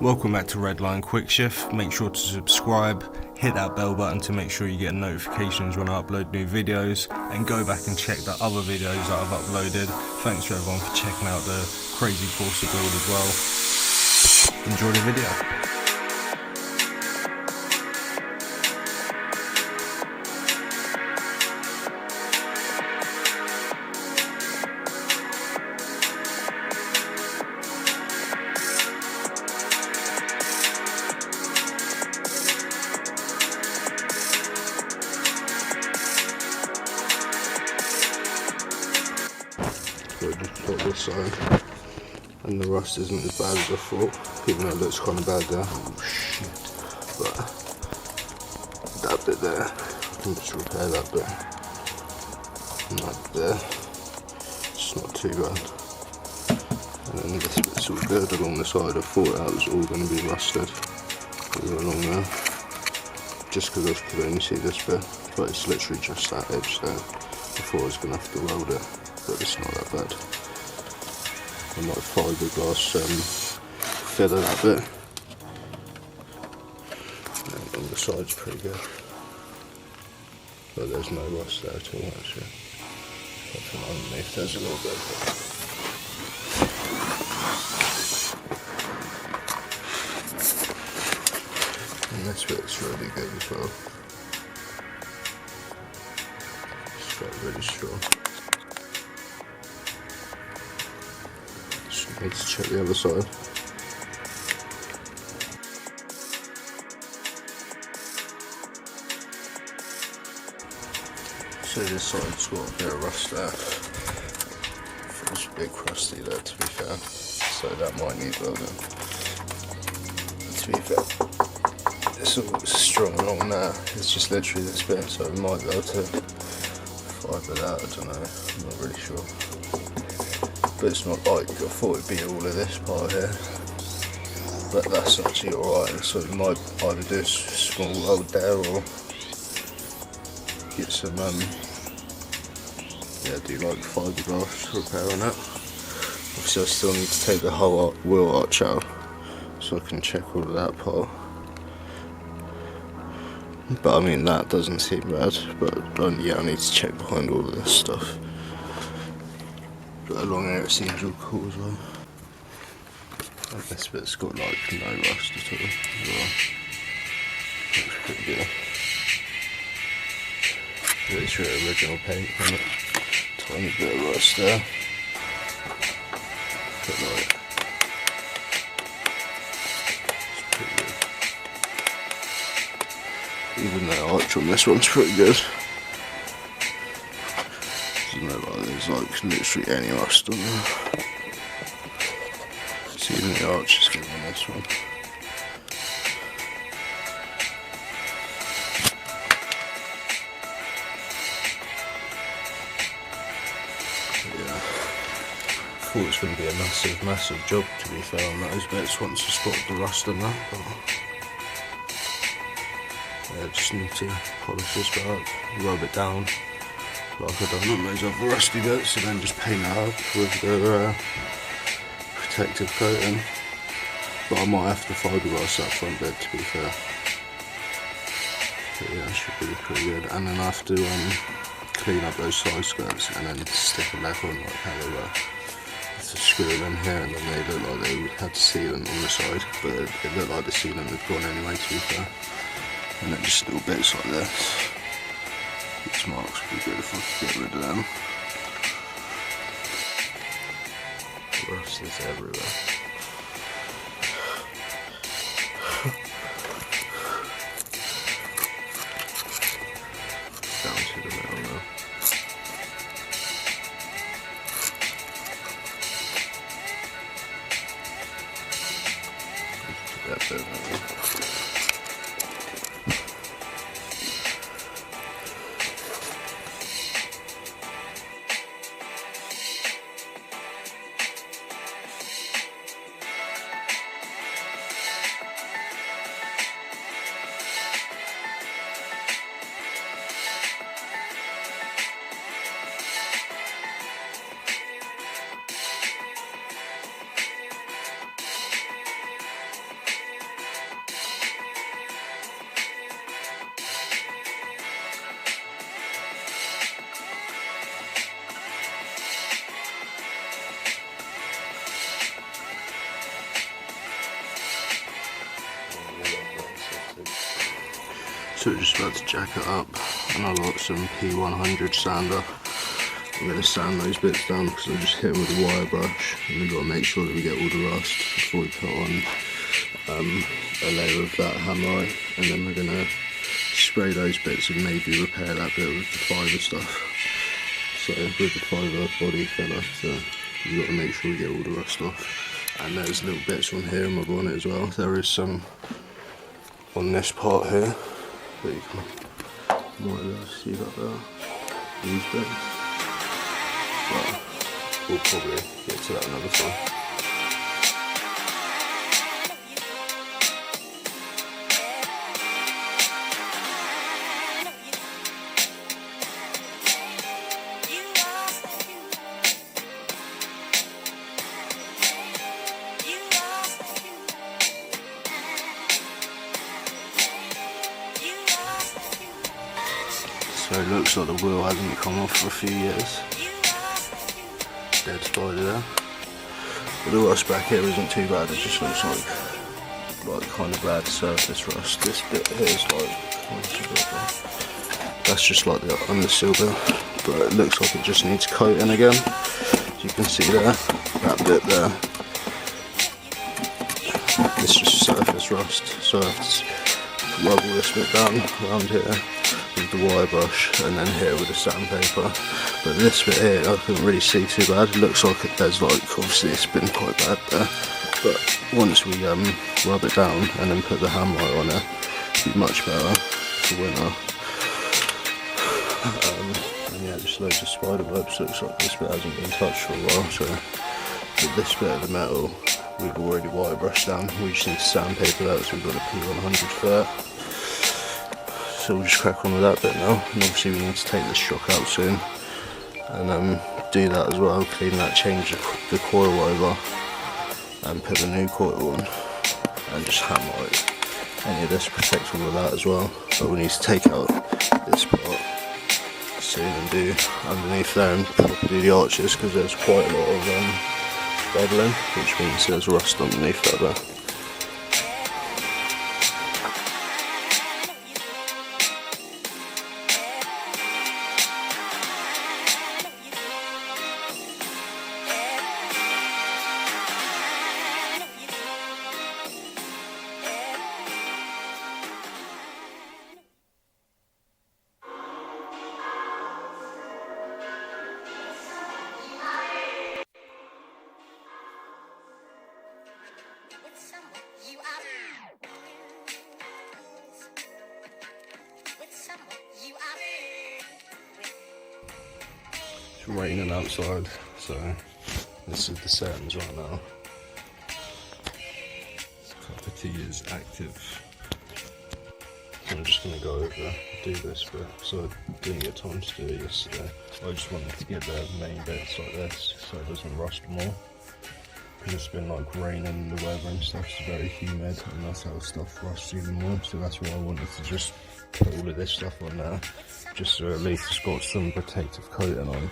Welcome back to Redlinequickshift. Make sure to subscribe, hit that bell button to make sure you get notifications when I upload new videos, and go back and check the other videos that I've uploaded. Thanks for everyone for checking out the crazy Corsa build as well. Enjoy the video. So I just put this side, and the rust isn't as bad as I thought, even though it looks kind of bad there. Oh shit. But that bit there, I can just repair that bit. And that there, it's not too bad. And then this bit's all good along the side. I thought that was all going to be rusted all along there, just because I could only see this bit, but it's literally just that edge there. Before I was going to have to weld it, but it's not that bad. I might fiberglass filler that bit. And on the side's pretty good, but there's no rust there at all actually. Apart from underneath, there's a little bit. And this bit's really good as well. It's got really strong. Just need to check the other side. So this side's got a bit of rust there. Feels a bit crusty there, to be fair. So that might need welding. To be fair, it's all strong along there. It's just literally this bit, so we might be able to fibre that. I don't know. I'm not really sure. But it's not like I thought it'd be all of this part here. But that's actually alright. So we might either do a small weld there or get some do like fiberglass repair on it. Obviously I still need to take the whole wheel arch out so I can check all of that part. But I mean that doesn't seem bad, but yeah, I need to check behind all of this stuff. But along here it seems all cool as well. And this bit's got like no rust at all as well. Looks pretty good. It's your original paint on it. Tiny bit of rust there. But like, it's pretty good. Even the arch on this one's pretty good. Doesn't look like there's like literally any rust on there. So even the arch is good on this one. Yeah, I thought it was going to be a massive job, to be fair, on those bits once I spotted the rust on that, but yeah, just need to polish this bit up, rub it down like I've done on those other rusty bits, and then just paint it up with the protective coating. But I might have to fiberglass that front bit, to be fair. But yeah, it should be pretty good. And then I have to clean up those side skirts and then stick them back on like how they were. To screw them in here, and then they look like they had sealant on the side, but it looked like the sealant had gone anyway, to be fair. And then just little bits like this. These marks would be good if I could get rid of them. Rust is everywhere. Down to the middle now. That bit there. So we're just about to jack it up, and I've got some P100 sander. I'm going to sand those bits down because I just hit them with a wire brush, and we've got to make sure that we get all the rust before we put on a layer of that hammerite, and then we're going to spray those bits and maybe repair that bit with the fibre stuff. So with the fibre body filler, so we've got to make sure we get all the rust off. And there's little bits on here in my bonnet as well. There is some on this part here that you can more or less see that there, these bits. But we'll probably get to that another time. So it looks like the wheel hasn't come off for a few years. Dead spider there. But the rust back here isn't too bad, it just looks like kind of bad surface rust. This bit here is like, that's just like the undersill bit, but it looks like it just needs coating again. As you can see there, that bit there, it's just surface rust, so I have to rub all this bit down around here with the wire brush, and then here with the sandpaper. But this bit here I couldn't really see too bad. It looks like there's like, obviously it's been quite bad there, but once we rub it down and then put the hammerite on it, it'll be much better for winter. And yeah, just loads of spider webs. Looks like this bit hasn't been touched for a while, so but this bit of the metal we've already wire brushed down. We just need to sandpaper that, so we've got a P100 for that. So we'll just crack on with that bit now, and obviously we need to take this shock out soon and do that as well, clean that, change the coil over and put the new coil on, and just hammer it. Any of this protects all of that as well, but we need to take out this part soon and do underneath there and probably do the arches, because there's quite a lot of beveling, which means there's rust underneath that there. It's raining outside, so this is the settings right now. Cup of tea is active. I'm just going to go over, do this bit, so I didn't get time to do it yesterday. I just wanted to get the main bits like this, so it doesn't rust more. Because it's been like raining, the weather and stuff is very humid, and that's how stuff rusts even more, so that's why I wanted to just put all of this stuff on there, just so at least it's got some protective coating on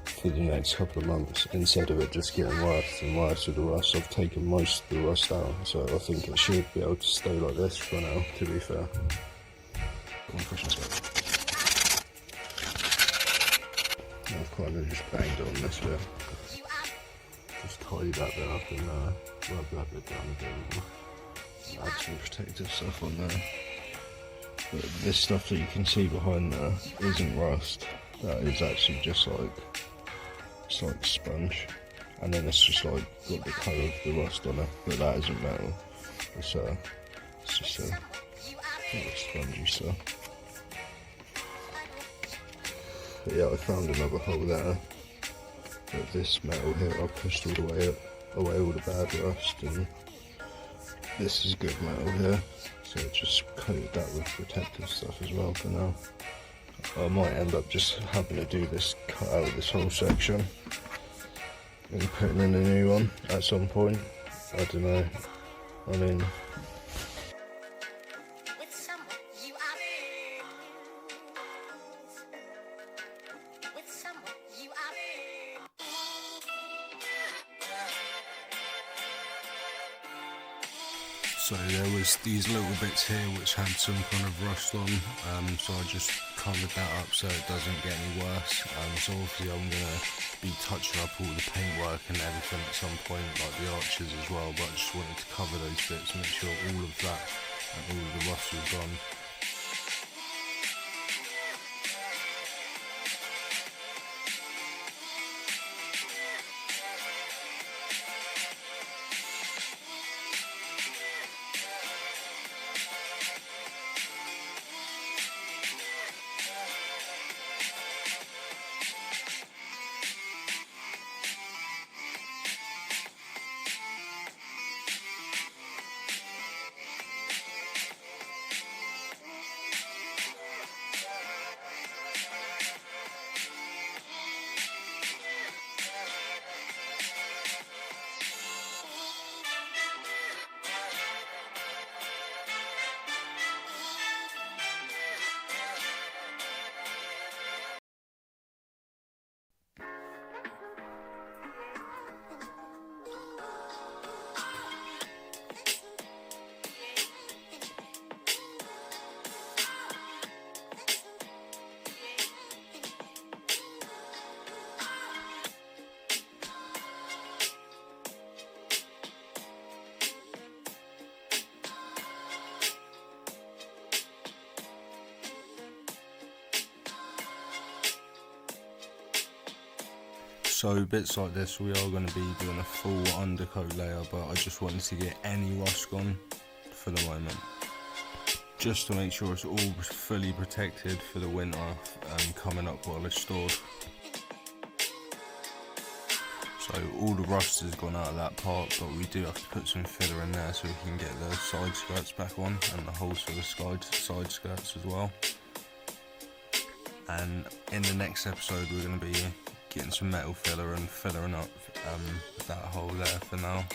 for the next couple of months, instead of it just getting worse and worse with the rust. I've taken most of the rust out, so I think it should be able to stay like this for now, to be fair. I've kind of just banged it on this bit. Just tidy that bit up and rub that bit down a bit more. Add some protective stuff on there. But this stuff that you can see behind there isn't rust. That is actually just like, it's like sponge, and then it's just like got the colour of the rust on it, but that isn't metal. It's just a spongy stuff. But yeah, I found another hole there. But this metal here, I pushed all the way away all the bad rust, and this is good metal here. So just coat that with protective stuff as well for now. I might end up just having to do this, cut out this whole section and putting in a new one at some point. I don't know. I mean, So there was these little bits here which had some kind of rust on, so I just covered that up so it doesn't get any worse. So obviously I'm going to be touching up all the paintwork and everything at some point, like the arches as well, but I just wanted to cover those bits, make sure all of that and all of the rust was gone. So bits like this, we are going to be doing a full undercoat layer, but I just wanted to get any rust gone for the moment, just to make sure it's all fully protected for the winter coming up while it's stored. So all the rust has gone out of that part, but we do have to put some filler in there so we can get the side skirts back on and the holes for the side skirts as well. And in the next episode we're going to be getting some metal filler and filling up that hole there for now,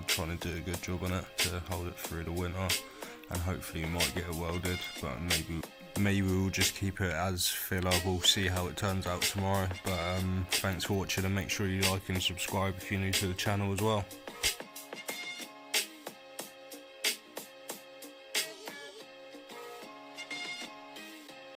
trying to do a good job on it to hold it through the winter, and hopefully we might get it welded, but maybe we'll just keep it as filler. We'll see how it turns out tomorrow. But thanks for watching, and make sure you like and subscribe if you're new to the channel as well.